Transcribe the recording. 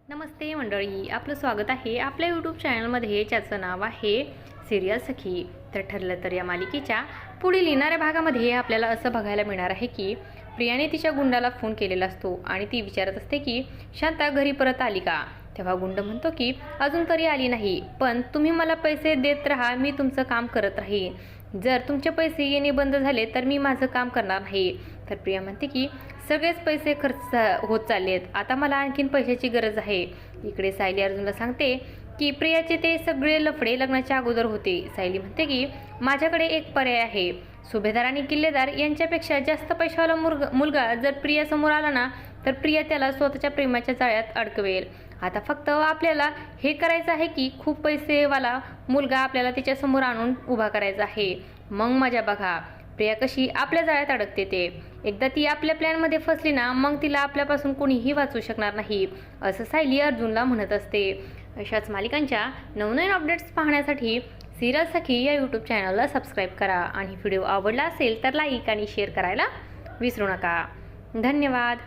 नमस्ते मंडळी, आपलं स्वागत आहे आपल्या यूट्यूब चॅनलमध्ये, ज्याचं नाव आहे सिरियल सखी। तर ठरलं तर या मालिकेच्या पुढील येणाऱ्या भागामध्ये आपल्याला असं बघायला मिळणार आहे की प्रियाने तिच्या गुंडाला फोन केलेला असतो आणि ती विचारत असते की शांता घरी परत आली का। तेव्हा गुंड म्हणतो की अजून तरी आली नाही, पण तुम्ही मला पैसे देत राहा, मी तुमचं काम करत राहीन। जर तुमचे पैसे येणे बंद झाले तर मी माझं काम करणार नाही। तर प्रिया म्हणते की सगळेच पैसे खर्च होत चाललेत, आता मला आणखीन पैशाची गरज आहे। इकडे सायली अर्जुनला सांगते की प्रियाचे ते सगळे लफडे लग्नाच्या अगोदर होते। सायली म्हणते की माझ्याकडे एक पर्याय आहे, सुभेदार आणि किल्लेदार यांच्यापेक्षा जास्त पैशावाला मुलगा जर प्रिया समोर आला ना तर प्रिया त्याला स्वतःच्या प्रेमाच्या जाळ्यात अडकवेल। आता फक्त आपल्याला हे करायचं आहे की खूप पैसेवाला मुलगा आपल्याला तिच्यासमोर आणून उभा करायचा आहे, मग मजा बघा प्रिया कशी आपल्या जाळ्यात अडकते ते। एकदा ती आपल्या प्लॅनमध्ये फसली ना मग तिला आपल्यापासून कोणीही वाचू शकणार नाही, असं सायली अर्जुनला म्हणत असते। अशाच मालिकांच्या नवनवीन अपडेट्स पाहण्यासाठी सिरियल सखी या यूट्यूब चॅनलला सबस्क्राईब करा आणि व्हिडिओ आवडला असेल तर लाईक आणि शेअर करायला विसरू नका। धन्यवाद।